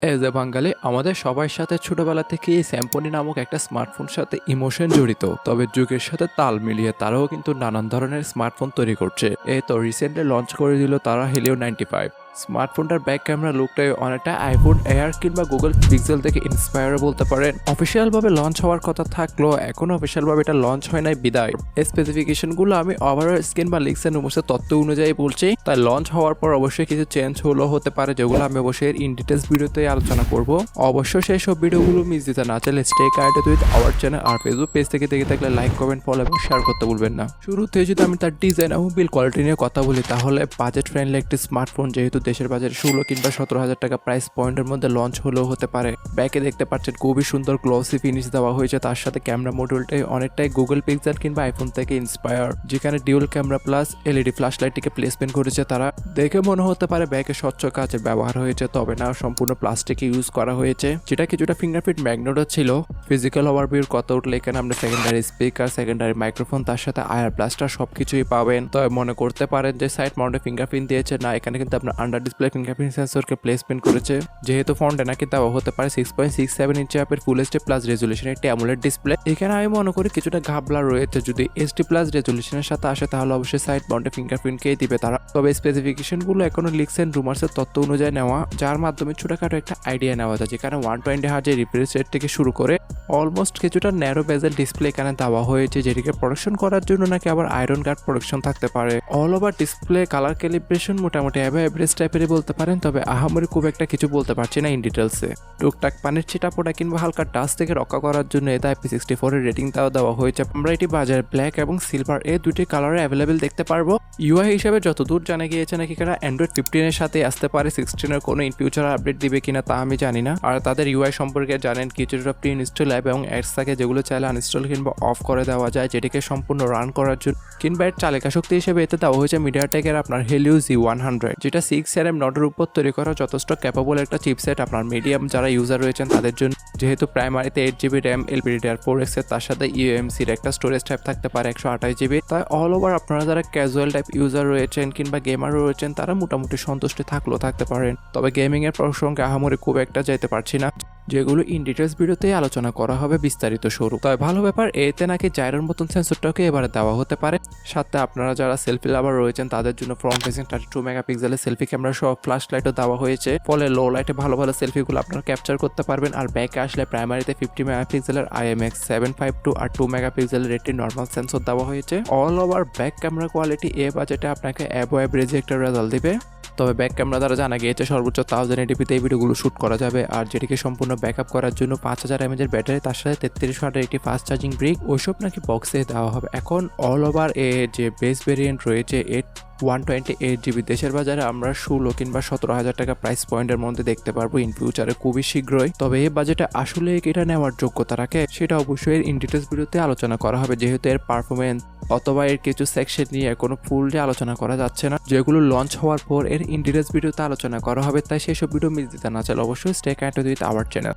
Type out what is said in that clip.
As a বাঙালি আমাদের সবার সাথে ছোটবেলা থেকে এই স্যামসং নামক একটা স্মার্টফোনের সাথে ইমোশন জড়িত। তবে যুগের সাথে তাল মিলিয়ে তারাও কিন্তু নানান ধরনের স্মার্টফোন তৈরি করছে। এই তো রিসেন্টলি লঞ্চ করে দিল তারা হেলিও 95। স্মার্টফোনটার ব্যাক ক্যামেরা লুকটাই অনেকটা আইফোন এয়ার কিংবা গুগল পিক্সেল থেকে ইন্সপায়ার বলতে পারেন। অফিসিয়ালভাবে লঞ্চ হওয়ার কথা থাকলেও এখনো অফিসিয়ালভাবে এটা লঞ্চ হয় নাই বিদায়। এই স্পেসিফিকেশনগুলো আমি ওভারঅল স্ক্রিন বা লিক্স এন্ড রুমার্সের তথ্য অনুযায়ী বলছি, তাই লঞ্চ হওয়ার পর অবশ্যই কিছু চেঞ্জ হলেও হতে পারে, যেগুলো আমি অবশ্যই ইন ডিটেলস ভিডিওতে আলোচনা করব। অবশ্যই সেই সব ভিডিওগুলো মিস দিতে না চাইলে stay connected with our channel আর ফেসবুক পেজ থেকে দেখে থাকলে লাইক কমেন্ট ফলো এবং শেয়ার করতে ভুলবেন না। শুরুতে যদি আমি তার ডিজাইন এবং বিল কোয়ালিটি নিয়ে কথা বলি, তাহলে বাজেট ফ্রেন্ডলি একটি স্মার্টফোন, যেহেতু দেশের বাজারে 16 কিংবা 17,000 টাকা প্রাইস পয়েন্টের মধ্যে লঞ্চ হলেও হতে পারে। ব্যাকে দেখতে পাচ্ছেন খুবই সুন্দর গ্লসি ফিনিশ দেওয়া হয়েছে, তার সাথে ক্যামেরা মডিউলটাই অনেকটাই গুগল পিক্সেল কিংবা আইফোন থেকে ইন্সপায়ার, যেখানে dual camera plus LED flash লাইটটিকে প্লেসমেন্ট করেছে তারা। দেখে মনে হতে পারে ব্যাকে স্বচ্ছ কাচের ব্যবহার হয়েছে, তবে না, সম্পূর্ণ প্লাস্টিক ইউজ করা হয়েছে, যেটা কিছুটা ফিঙ্গারপ্রিন্ট ম্যাগনেটও ছিল। ফিজিক্যাল ওভারভিউর কথা উঠলে এখানে আমরা সেকেন্ডারি স্পিকার, সেকেন্ডারি মাইক্রোফোন, তার সাথে আয়ার ব্লাস্টার সবকিছুই পাবেন। তবে মনে করতে পারেন যে সাইড মাউন্টে ফিঙ্গারপ্রিন্ট দিয়েছে না, এখানে কিন্তু আপনার আন্ডার ডিসপ্লে ফিঙ্গারপ্রিন্ট সেন্সরকে প্লেসমেন্ট করেছে। যেহেতু ফন্টে নাকি দেওয়া হতে পারে 6.67 ইঞ্চি অ্যাপের ফুল এইচডি প্লাস রেজুলেশনের একটি অ্যামোলেড ডিসপ্লে। এখানে আমি মনে করি কিছুটা ঘাবলা রয়েছে, যদি এইচডি প্লাস রেজুলেশনের সাথে আসে তাহলে অবশ্যই সাইড মাউন্টে ফিঙ্গারপ্রিন্টকেই দিবে তারা। তবে স্পেসিফিকেশনগুলো এখনো লিক্স এন্ড রুমার্সের তথ্য অনুযায়ী নেওয়া, যার মাধ্যমে ছোটখাটো একটা আইডিয়া নেওয়া যায়, যেখানে 120 হার্জের রিফ্রেশ রেট থেকে শুরু করে অলমোস্ট কিছুটা ন্যারো বেজেল ডিসপ্লে এখানে দেওয়া হয়েছে, যেটিকে প্রোডাকশন করার জন্য নাকি আবার আয়রন গার্ড প্রোডাকশন থাকতে পারে। All over display colour calibration মোটামুটি অ্যাভারেজ টাইপেরই বলতে পারেন, তবে আহামরি খুব একটা কিছু বলতে পারছি না ইন ডিটেলসে। টুকটাক পানির ছিটাপোটা কিংবা হালকা ডাস্ট থেকে রক্ষা করার জন্য এটা IP64 এর রেটিং দেওয়া হয়েছে। আমরা এটি বাজারে ব্ল্যাক এবং সিলভার এই দুটি কালারে অ্যাভেলেবেল দেখতে পারবো। ইউআই হিসেবে যতদূর জানা গিয়েছে নাকি এখানে অ্যান্ড্রয়েড 15 এর সাথে আসতে পারে, 16 এর কোনো ইন ফিউচার আপডেট দিবে কিনা তা আমি জানি না। আর তাদের ইউআই সম্পর্কে জানেন কিছুটা প্রি ইনস্টল অ্যাপ এবং অ্যাডস থাকে, যেগুলো চাইলে আনইনস্টল কিংবা অফ করে দেওয়া যায়, যেটিকে সম্পূর্ণ রান করার জন্য কিংবা এর চালিকা শক্তি হিসেবে এতে দেওয়া হয়েছে মিডিয়াটেকের আপনার হেলিও Z100, যেটা 6nm নটের উপর তৈরি করা যথেষ্ট ক্যাপাবল একটা চিপসেট আপনার মিডিয়াম যারা ইউজার রয়েছেন তাদের জন্য। যেহেতু প্রাইমারিতে 8GB র্যাম LPDDR4X এর, তার সাথে UMCর একটা স্টোরেজ টাইপ থাকতে পারে 128GB, তাই অল ওভার আপনারা যারা ক্যাজুয়াল টাইপ ইউজার রয়েছেন কিংবা গেমার রয়েছেন তারা মোটামুটি সন্তুষ্টি থাকলেও থাকতে পারেন। তবে গেমিং এর প্রসঙ্গে আহামরি খুব একটা যেতে পারছি না, যেগুলো ইন ডিটেলস ভিডিওতেই আলোচনা করা হবে বিস্তারিত স্বরূপ। তবে ভালো ব্যাপার, এতে নাকি জাইরোর মতন সেন্সরটাকে এবারে দেওয়া হতে পারে। সাথে আপনারা যারা সেলফি লাভার রয়েছেন তাদের জন্য ফ্রন্ট ফেসিং 32 মেগাপিক্সেলের সেলফি ক্যামেরা সহ ফ্ল্যাশ লাইটও দেওয়া হয়েছে, ফলে লো লাইটে ভালো ভালো সেলফিগুলো আপনারা ক্যাপচার করতে পারবেন। আর ব্যাকে আসলে প্রাইমারিতে 50 মেগাপিক্সেলের IMX752 আর 2 মেগাপিক্সেলের একটি নর্মাল সেন্সর দেওয়া হয়েছে। All over back camera quality এ বাজেটে আপনাকে অ্যাবো অ্যাভারেজ একটা রেজাল্ট দিবে। তবে ব্যাক ক্যামেরা দ্বারা জানা গিয়েছে সর্বোচ্চ 1080pতে এই ভিডিওগুলো শ্যুট করা যাবে, আর যেটিকে সম্পূর্ণ ব্যাকআপ করার জন্য 5000 mAh এর ব্যাটারি, তার সাথে 33 ওয়াটের একটি ফাস্ট চার্জিং ব্রিক ওইসব নাকি বক্সে দেওয়া হবে। এখন অল ওভার যে বেস ভেরিয়েন্ট রয়েছে 128GB দেশের বাজারে আমরা 16 কিংবা 17,000 টাকা প্রাইস পয়েন্টের মধ্যে দেখতে পারবো ইন ফিউচারে খুবই শীঘ্রই। তবে এই বাজেটে আসলে এটা নেওয়ার যোগ্যতা রাখে সেটা অবশ্যই ইন ডিটেলস ভিডিওতে আলোচনা করা হবে, যেহেতু এর পারফরমেন্স অথবা এর কিছু সেকশন নিয়ে কোনো ফুললি আলোচনা করা যাচ্ছে না, যেগুলো লঞ্চ হওয়ার পর এর ইন ডিটেলস ভিডিওতে আলোচনা করা হবে। তাই সেসব ভিডিও মিস দিতে না চাইলে অবশ্যই stay connected with our channel.